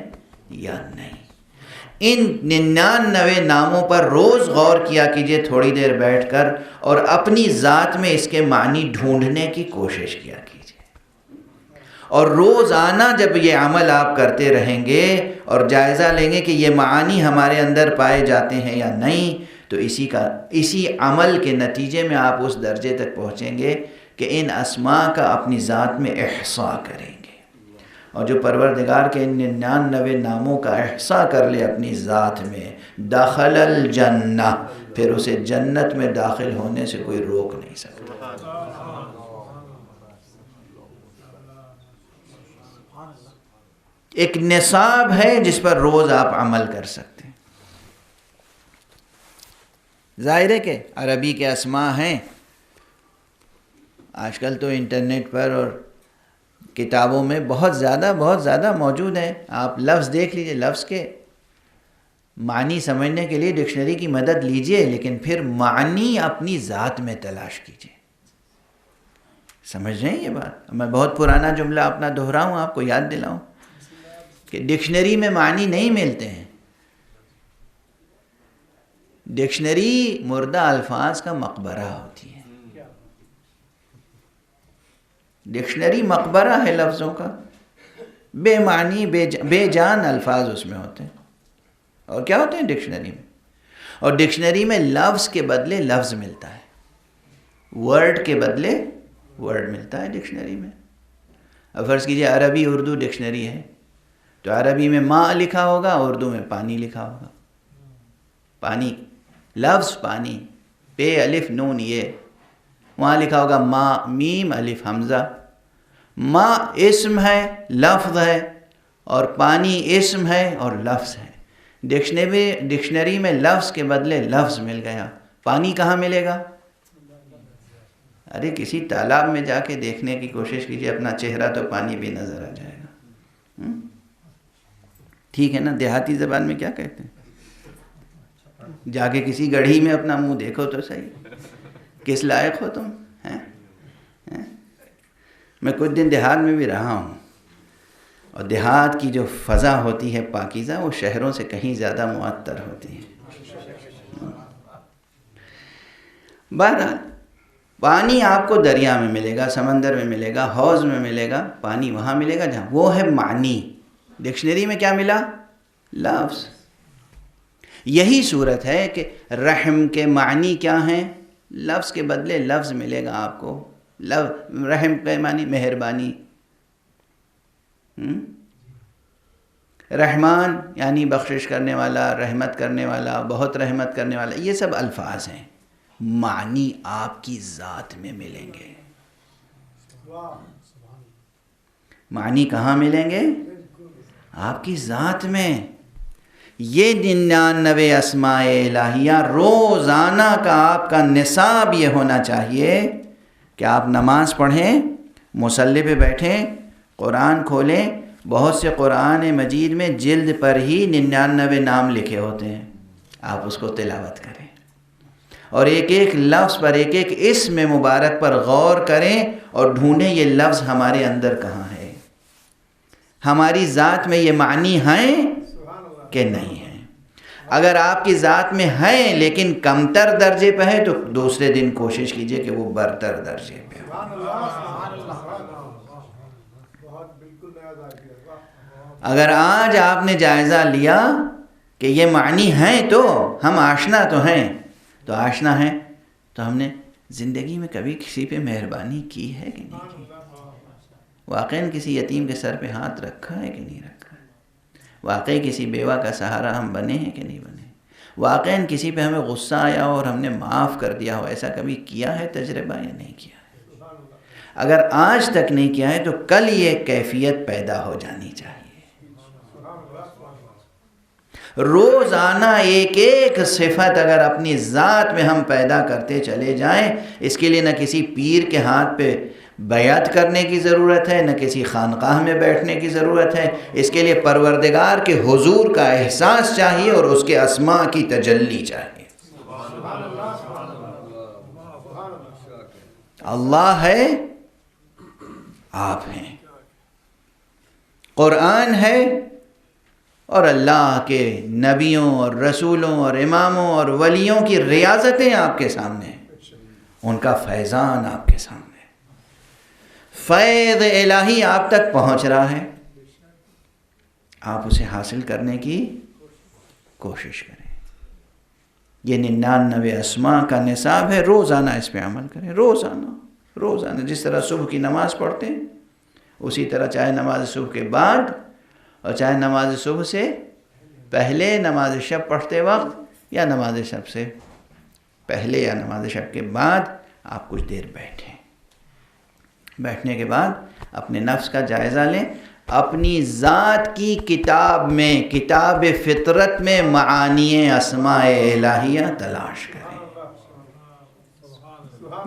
یا نہیں؟ ان 99 ناموں پر روز غور کیا کیجئے تھوڑی دیر بیٹھ کر، اور اپنی ذات میں اس کے معنی ڈھونڈنے کی کوشش کیا کیجئے، اور روزانہ جب یہ عمل آپ کرتے رہیں گے اور جائزہ لیں گے کہ یہ معانی ہمارے اندر پائے جاتے ہیں یا نہیں، تو اسی عمل کے نتیجے میں آپ اس درجے تک پہنچیں گے کہ ان اسماء کا اپنی ذات میں احصاء کریں گے، اور جو پروردگار کے ان 99 ناموں کا احصاء کر لے اپنی ذات میں، دخل الجنہ، پھر اسے جنت میں داخل ہونے سے کوئی روک نہیں سکتا۔ ایک نصاب ہے جس پر روز آپ عمل کر سکتے ہیں۔ ظاہر ہے کہ عربی کے اسماء ہیں، آج کل تو انٹرنیٹ پر اور کتابوں میں بہت زیادہ موجود ہیں، آپ لفظ دیکھ لیجئے، لفظ کے معنی سمجھنے کے لیے ڈکشنری کی مدد لیجئے، لیکن پھر معنی اپنی ذات میں تلاش کیجئے۔ سمجھ رہے ہیں یہ بات؟ میں بہت پرانا جملہ اپنا دہراؤں، آپ کو یاد دلاؤں کہ ڈکشنری میں معنی نہیں ملتے ہیں۔ ڈکشنری مردہ الفاظ کا مقبرہ ہوتی ہے، ڈکشنری مقبرہ ہے لفظوں کا، بے معنی بے جان الفاظ اس میں ہوتے ہیں۔ اور کیا ہوتے ہیں ڈکشنری میں؟ اور ڈکشنری میں لفظ کے بدلے لفظ ملتا ہے، ورڈ کے بدلے ورڈ ملتا ہے ڈکشنری میں۔ اب فرض کیجئے عربی اردو ڈکشنری ہے، تو عربی میں ماء لکھا ہوگا، اردو میں پانی لکھا ہوگا۔ پانی لفظ پانی، پے الف نون یہ، وہاں لکھا ہوگا ماء میم الف حمزہ۔ ماء اسم ہے، لفظ ہے، اور پانی اسم ہے اور لفظ ہے۔ ڈکشنری میں لفظ کے بدلے لفظ مل گیا۔ پانی کہاں ملے گا؟ ارے کسی تالاب میں جا کے دیکھنے کی کوشش کیجئے اپنا چہرہ، تو پانی بھی نظر آ جائے گا۔ ٹھیک ہے نا؟ دیہاتی زبان میں کیا کہتے ہیں؟ جا کے کسی گڑھی میں اپنا منہ دیکھو تو صحیح، کس لائق ہو تم؟ میں کچھ دن دیہات میں بھی رہا ہوں، اور دیہات کی جو فضا ہوتی ہے پاکیزہ، وہ شہروں سے کہیں زیادہ معطر ہوتی ہے۔ بہرحال پانی آپ کو دریا میں ملے گا، سمندر میں ملے گا، حوض میں ملے گا، پانی وہاں ملے گا جہاں وہ ہے معنی۔ ڈکشنری میں کیا ملا؟ لفظ۔ یہی صورت ہے کہ رحم کے معنی کیا ہیں؟ لفظ کے بدلے لفظ ملے گا آپ کو۔ رحم کے معنی مہربانی، رحمان یعنی بخشش کرنے والا، رحمت کرنے والا، بہت رحمت کرنے والا، یہ سب الفاظ ہیں، معنی آپ کی ذات میں ملیں گے۔ معنی کہاں ملیں گے؟ آپ کی ذات میں۔ یہ 99 اسماء الہیہ روزانہ کا آپ کا نصاب یہ ہونا چاہیے کہ آپ نماز پڑھیں، مصلی پہ بیٹھیں، قرآن کھولیں۔ بہت سے قرآن مجید میں جلد پر ہی 99 نام لکھے ہوتے ہیں، آپ اس کو تلاوت کریں، اور ایک ایک لفظ پر، ایک ایک اسم مبارک پر غور کریں اور ڈھونڈیں یہ لفظ ہمارے اندر کہاں ہے، ہماری ذات میں یہ معنی ہیں کہ نہیں ہیں۔ اگر آپ کی ذات میں ہیں لیکن کمتر درجے پہ ہے، تو دوسرے دن کوشش کیجئے کہ وہ برتر درجے پہ ہو۔ اگر آج آپ نے جائزہ لیا کہ یہ معنی ہیں، تو ہم آشنا تو ہیں، تو آشنا ہیں تو ہم نے زندگی میں کبھی کسی پہ مہربانی کی ہے کہ نہیں کی؟ واقعاً کسی یتیم کے سر پہ ہاتھ رکھا ہے کہ نہیں رکھا ہے؟ واقعی کسی بیوہ کا سہارا ہم بنے ہیں کہ نہیں بنے؟ واقعاً کسی پہ ہمیں غصہ آیا ہو اور ہم نے معاف کر دیا ہو، ایسا کبھی کیا ہے تجربہ یا نہیں کیا ہے؟ اگر آج تک نہیں کیا ہے تو کل یہ کیفیت پیدا ہو جانی چاہیے۔ روزانہ ایک ایک صفت اگر اپنی ذات میں ہم پیدا کرتے چلے جائیں، اس کے لیے نہ کسی پیر کے ہاتھ پہ بیعت کرنے کی ضرورت ہے، نہ کسی خانقاہ میں بیٹھنے کی ضرورت ہے، اس کے لیے پروردگار کے حضور کا احساس چاہیے اور اس کے اسماء کی تجلی چاہیے۔ اللہ ہے، آپ ہیں، قرآن ہے، اور اللہ کے نبیوں اور رسولوں اور اماموں اور ولیوں کی ریاضتیں آپ کے سامنے ہیں، ان کا فیضان آپ کے سامنے ہے، فیض الہی آپ تک پہنچ رہا ہے، آپ اسے حاصل کرنے کی کوشش کریں۔ یہ 99 اسماء کا نصاب ہے، روزانہ اس پہ عمل کریں، روزانہ جس طرح صبح کی نماز پڑھتے ہیں اسی طرح، چاہے نماز صبح کے بعد اور چاہے نماز صبح سے پہلے، نماز شب پڑھتے وقت یا نماز شب سے پہلے یا نماز شب کے بعد آپ کچھ دیر بیٹھیں۔ بیٹھنے کے بعد اپنے نفس کا جائزہ لیں، اپنی ذات کی کتاب میں، کتاب فطرت میں معانی اسماء الہیہ تلاش کریں۔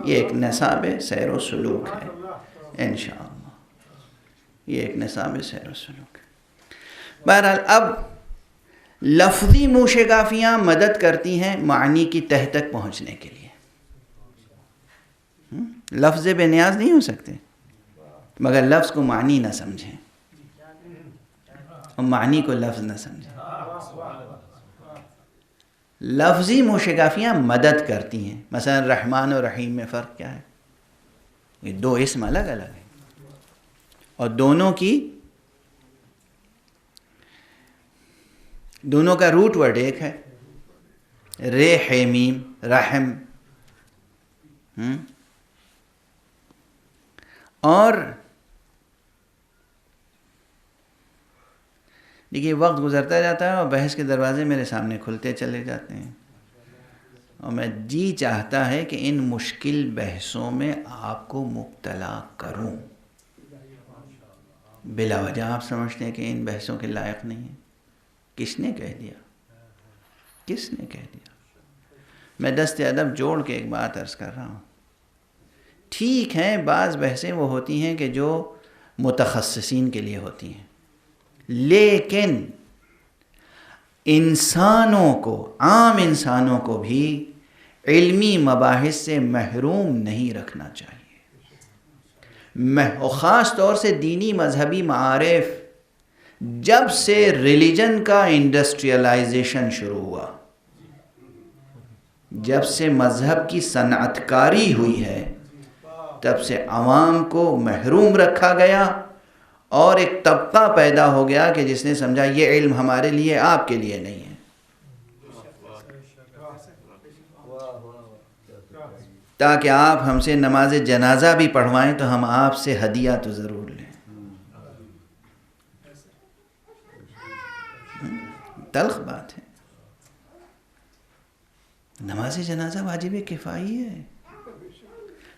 یہ ایک نصاب سیر و سلوک ہے انشاءاللہ، یہ ایک نصاب سیر و سلوک ہے۔ بہرحال اب لفظی موشگافیاں مدد کرتی ہیں معنی کی تہ تک پہنچنے کے لیے۔ لفظ بے نیاز نہیں ہو سکتے مگر لفظ کو معنی نہ سمجھیں اور معنی کو لفظ نہ سمجھیں۔ لفظی موشگافیاں مدد کرتی ہیں، مثلا رحمان اور رحیم میں فرق کیا ہے؟ یہ دو اسم الگ الگ ہیں اور دونوں کا روٹ ورڈ ایک ہے، رے ہے میم، رحم۔ اور دیکھیے وقت گزرتا جاتا ہے اور بحث کے دروازے میرے سامنے کھلتے چلے جاتے ہیں، اور میں جی چاہتا ہے کہ ان مشکل بحثوں میں آپ کو مبتلا کروں۔ بلا وجہ آپ سمجھتے ہیں کہ ان بحثوں کے لائق نہیں ہیں۔ کس نے کہہ دیا؟ کس نے کہہ دیا؟ میں دست ادب جوڑ کے ایک بات عرض کر رہا ہوں، ٹھیک ہیں بعض بحثیں وہ ہوتی ہیں کہ جو متخصصین کے لیے ہوتی ہیں، لیکن انسانوں کو، عام انسانوں کو بھی علمی مباحث سے محروم نہیں رکھنا چاہیے، اور خاص طور سے دینی مذہبی معارف۔ جب سے ریلیجن کا انڈسٹریلائزیشن شروع ہوا، جب سے مذہب کی صنعت کاری ہوئی ہے، تب سے عوام کو محروم رکھا گیا اور ایک طبقہ پیدا ہو گیا کہ جس نے سمجھا یہ علم ہمارے لیے، آپ کے لیے نہیں ہے، تاکہ آپ ہم سے نماز جنازہ بھی پڑھوائیں تو ہم آپ سے ہدیہ تو ضرور لیں۔ تلخ بات ہے، نماز جنازہ واجب کفائی ہے۔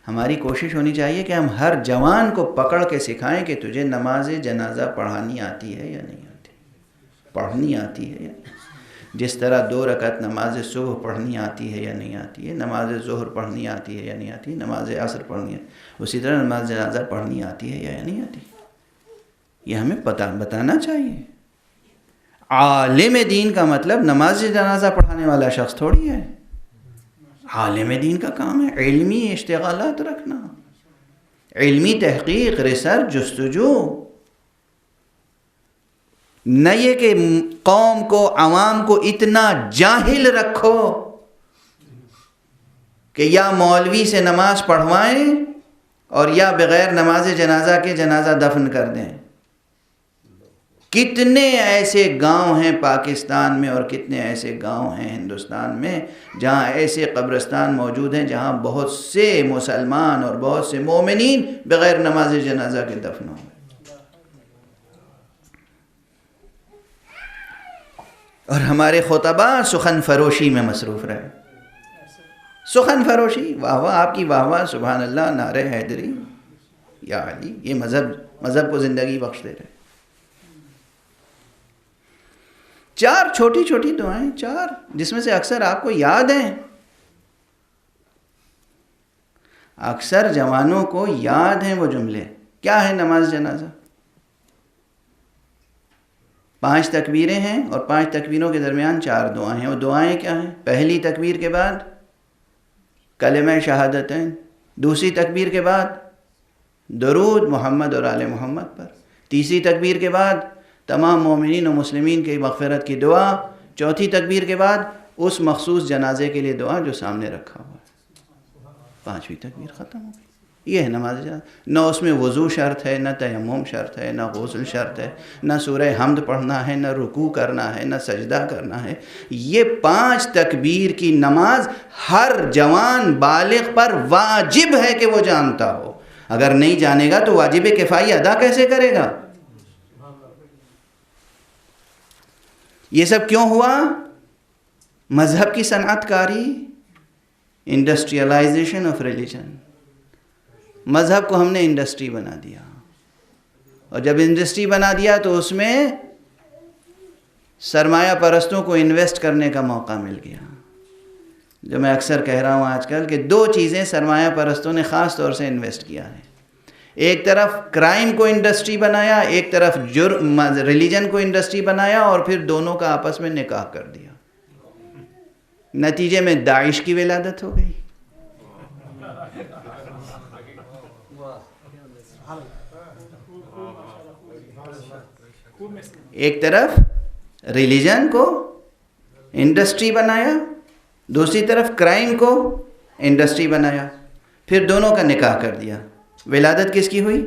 ہماری کوشش ہونی چاہیے کہ ہم ہر جوان کو پکڑ کے سکھائیں کہ تجھے نماز جنازہ پڑھانی آتی ہے یا نہیں آتی، پڑھنی آتی ہے یا نہیں۔ جس طرح 2 رکعت نماز صبح پڑھنی آتی ہے یا نہیں آتی ہے، نماز ظہر پڑھنی آتی ہے یا نہیں آتی، نماز عصر پڑھنی ہے، اسی طرح نماز جنازہ پڑھنی آتی ہے یا نہیں آتی، یہ ہمیں بتانا چاہیے۔ عالم دین کا مطلب نماز جنازہ پڑھانے والا شخص تھوڑی ہے، عالم دین کا کام ہے علمی اشتغالات رکھنا، علمی تحقیق، ریسرچ، جستجو، نہ یہ کہ قوم کو، عوام کو اتنا جاہل رکھو کہ یا مولوی سے نماز پڑھوائیں اور یا بغیر نماز جنازہ کے جنازہ دفن کر دیں۔ کتنے ایسے گاؤں ہیں پاکستان میں اور کتنے ایسے گاؤں ہیں ہندوستان میں جہاں ایسے قبرستان موجود ہیں جہاں بہت سے مسلمان اور بہت سے مومنین بغیر نماز جنازہ کے دفن ہوں۔ اور ہمارے خطبہ سخن فروشی میں مصروف رہے. سخن فروشی، واہ واہ آپ کی، واہ واہ سبحان اللہ، نعرہ حیدری، یا علی. یہ مذہب کو زندگی بخش دے رہے. 4 چھوٹی چھوٹی دعائیں، 4 جس میں سے اکثر آپ کو یاد ہیں. اکثر جوانوں کو یاد ہیں وہ جملے. کیا ہے نماز جنازہ؟ 5 تکبیریں ہیں اور 5 تکبیروں کے درمیان 4 دعائیں ہیں. وہ دعائیں کیا ہیں؟ پہلی تکبیر کے بعد کلمہ شہادتین، دوسری تکبیر کے بعد درود محمد اور آل محمد پر، تیسری تکبیر کے بعد تمام مومنین و مسلمین کی مغفرت کی دعا، چوتھی تکبیر کے بعد اس مخصوص جنازے کے لیے دعا جو سامنے رکھا ہوا ہے. 5ویں تکبیر ختم ہو گئی. یہ ہے نماز جنازہ. نہ اس میں وضو شرط ہے، نہ تیمم شرط ہے، نہ غسل شرط ہے، نہ سورہ حمد پڑھنا ہے، نہ رکوع کرنا ہے، نہ سجدہ کرنا ہے. یہ 5 تکبیر کی نماز ہر جوان بالغ پر واجب ہے کہ وہ جانتا ہو. اگر نہیں جانے گا تو واجب کفایہ ادا کیسے کرے گا؟ یہ سب کیوں ہوا؟ مذہب کی صنعت کاری، انڈسٹریلائزیشن آف ریلیجن. مذہب کو ہم نے انڈسٹری بنا دیا، اور جب انڈسٹری بنا دیا تو اس میں سرمایہ پرستوں کو انویسٹ کرنے کا موقع مل گیا. جو میں اکثر کہہ رہا ہوں آج کل کہ 2 چیزیں سرمایہ پرستوں نے خاص طور سے انویسٹ کیا ہے. ایک طرف کرائم کو انڈسٹری بنایا، ایک طرف ریلیجن کو انڈسٹری بنایا، اور پھر دونوں کا آپس میں نکاح کر دیا. نتیجے میں داعش کی ولادت ہو گئی. ایک طرف ریلیجن کو انڈسٹری بنایا، دوسری طرف کرائم کو انڈسٹری بنایا، پھر دونوں کا نکاح کر دیا. ولادت کس کی ہوئی؟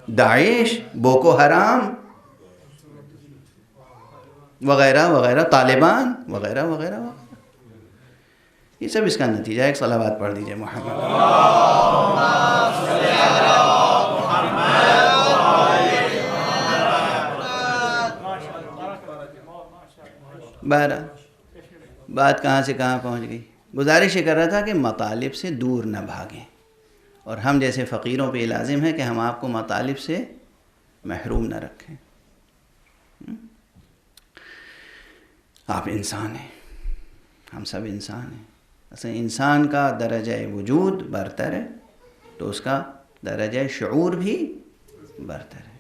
داعش، بوکو حرام وغیرہ وغیرہ، طالبان وغیرہ وغیرہ. یہ سب اس کا نتیجہ ہے. ایک صلوات پڑھ دیجئے محمد. بہرحال بات کہاں سے کہاں پہنچ گئی. گزارش یہ کر رہا تھا کہ مطالب سے دور نہ بھاگیں، اور ہم جیسے فقیروں پہ یہ لازم ہے کہ ہم آپ کو مطالب سے محروم نہ رکھیں. آپ انسان ہیں، ہم سب انسان ہیں. اصل انسان کا درجہ وجود برتر ہے تو اس کا درجہ شعور بھی برتر ہے.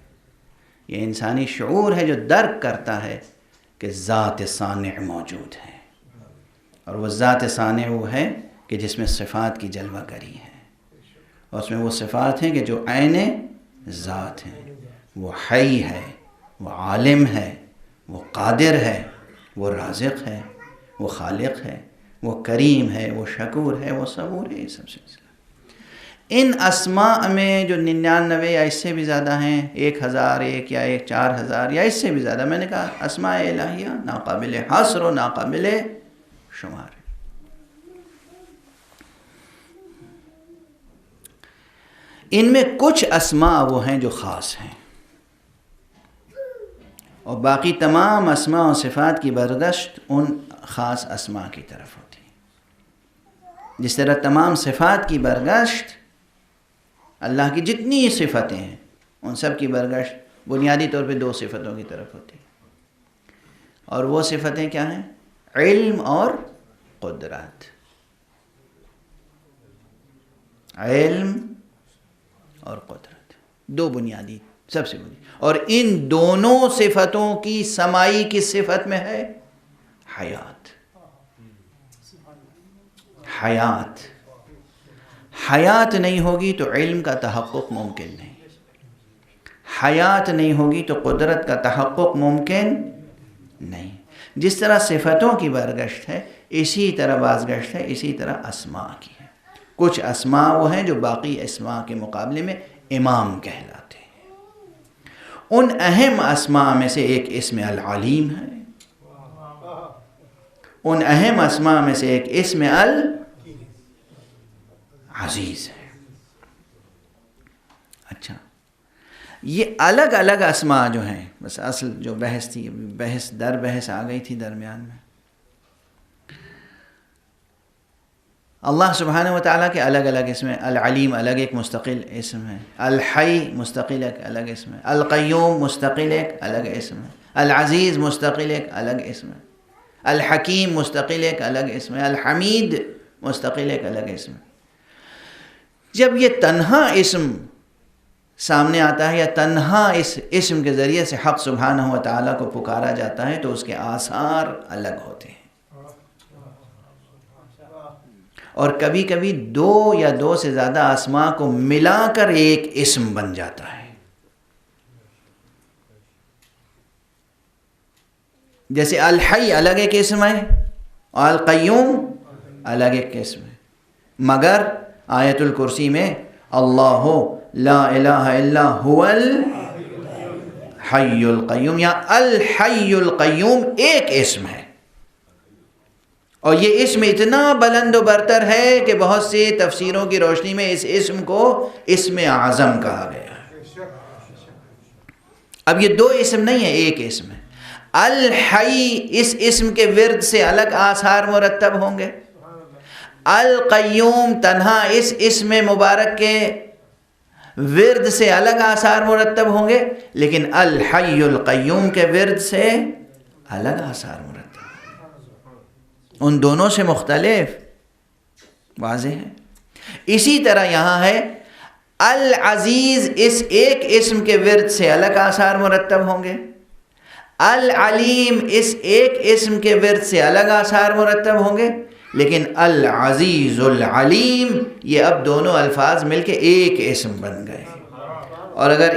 یہ انسانی شعور ہے جو درک کرتا ہے کہ ذات صانع موجود ہے، اور وہ ذات صانع وہ ہے کہ جس میں صفات کی جلوہ گری ہے، اور اس میں وہ صفات ہیں کہ جو عین ذات ہیں. وہ حی ہے، وہ عالم ہے، وہ قادر ہے، وہ رازق ہے، وہ خالق ہے، وہ کریم ہے، وہ شکور ہے، وہ صبور ہے. یہ سب سلسلہ ان اسماء میں جو 99 یا اس سے بھی زیادہ ہیں، 1001 یا 4000 یا اس سے بھی زیادہ، میں نے کہا اسماء الہیہ ناقابل حصر و ناقابل شمار. ان میں کچھ اسماء وہ ہیں جو خاص ہیں، اور باقی تمام اسماء و صفات کی برگشت ان خاص اسماء کی طرف ہوتی ہے. جس طرح تمام صفات کی برگشت اللہ کی جتنی صفتیں ہیں ان سب کی برگشت بنیادی طور پہ 2 صفتوں کی طرف ہوتی ہے، اور وہ صفتیں کیا ہیں؟ علم اور قدرت. علم اور قدرت 2 بنیادی، سب سے بنیادی. اور ان دونوں صفتوں کی سمائی کس صفت میں ہے؟ حیات. حیات حیات نہیں ہوگی تو علم کا تحقق ممکن نہیں، حیات نہیں ہوگی تو قدرت کا تحقق ممکن نہیں. جس طرح صفتوں کی برگشت ہے اسی طرح بازگشت ہے، اسی طرح اسماء کی ہے. کچھ اسماء وہ ہیں جو باقی اسماء کے مقابلے میں امام کہلاتے ہیں. ان اہم اسماء میں سے ایک اسم العلیم ہے، ان اہم اسماء میں سے ایک اسم عزیز ہے. اچھا، یہ الگ الگ اسماء جو ہیں، بس اصل جو بحث تھی، بحث آ گئی تھی درمیان میں. اللہ سبحانہ و تعالیٰ کے الگ الگ اسم ہیں. العلیم الگ ایک مستقل اسم ہے، الحی مستقل ایک الگ اسم ہے، القیوم مستقل ایک الگ اسم ہے، العزیز مستقل ایک الگ اسم ہے، الحکیم مستقل ایک الگ اسم ہے، الحمید مستقل ایک الگ اسم ہے. جب یہ تنہا اسم سامنے آتا ہے یا تنہا اس اسم کے ذریعے سے حق سبحانہ و تعالیٰ کو پکارا جاتا ہے تو اس کے آثار الگ ہوتے ہیں. اور کبھی کبھی دو یا دو سے زیادہ اسماء کو ملا کر ایک اسم بن جاتا ہے. جیسے الحی الگ ایک اسم ہے اور القیوم الگ ایک اسم ہے، مگر آیت الکرسی میں اللہ لا الہ الا هو الحی القیوم یا الحی القیوم ایک اسم ہے. اور یہ اسم اتنا بلند و برتر ہے کہ بہت سی تفسیروں کی روشنی میں اس اسم کو اسم اعظم کہا گیا ہے. اب یہ دو اسم نہیں ہے، ایک اسم ہے. الحی اس اسم کے ورد سے الگ آثار مرتب ہوں گے، القیوم تنہا اس اسم مبارک کے ورد سے الگ آثار مرتب ہوں گے، لیکن الحی القیوم کے ورد سے الگ آثار مرتب، ان دونوں سے مختلف. واضح ہے. اسی طرح یہاں ہے العزیز اس ایک اسم کے ورد سے الگ آثار مرتب ہوں گے، العلیم اس ایک اسم کے ورد سے الگ آثار مرتب ہوں گے، لیکن العزیز العلیم یہ اب دونوں الفاظ مل کے ایک اسم بن گئے، اور اگر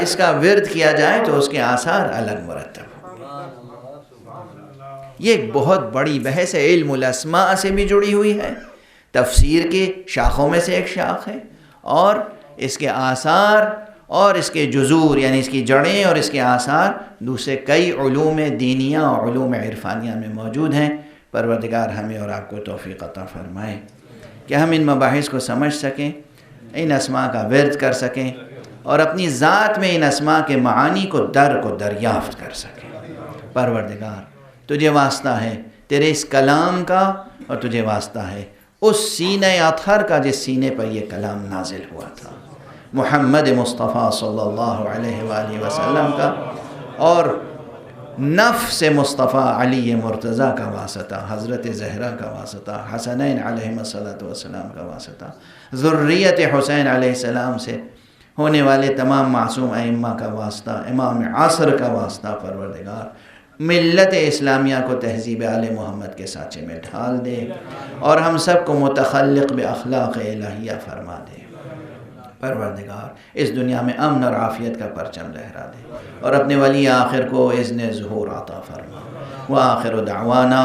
اس کا ورد کیا جائے تو اس کے آثار الگ مرتب. یہ ایک بہت بڑی بحث ہے، علم الاسماء سے بھی جڑی ہوئی ہے، تفسیر کے شاخوں میں سے ایک شاخ ہے، اور اس کے آثار اور اس کے جذور یعنی اس کی جڑیں اور اس کے آثار دوسرے کئی علوم دینیہ اور علوم عرفانیہ میں موجود ہیں. پروردگار ہمیں اور آپ کو توفیق عطا فرمائے کہ ہم ان مباحث کو سمجھ سکیں، ان اسماء کا ورد کر سکیں، اور اپنی ذات میں ان اسماء کے معانی کو دریافت کر سکیں. پروردگار تجھے واسطہ ہے تیرے اس کلام کا، اور تجھے واسطہ ہے اس سینہ اطہر کا جس سینے پر یہ کلام نازل ہوا تھا، محمد مصطفیٰ صلی اللہ علیہ وآلہ وسلم کا، اور نفس مصطفیٰ علی مرتضیٰ کا واسطہ، حضرت زہرا کا واسطہ، حسنین علیہ السلام کا واسطہ، ذریت حسین علیہ السلام سے ہونے والے تمام معصوم ائمہ کا واسطہ، امام عصر کا واسطہ. پروردگار ملت اسلامیہ کو تہذیب آل محمد کے سانچے میں ڈھال دے، اور ہم سب کو متخلق باخلاق الہیہ فرما دے. پروردگار اس دنیا میں امن اور عافیت کا پرچم لہرا دے، اور اپنے ولی آخر کو اذن ظہور عطا فرما. وآخر دعوانا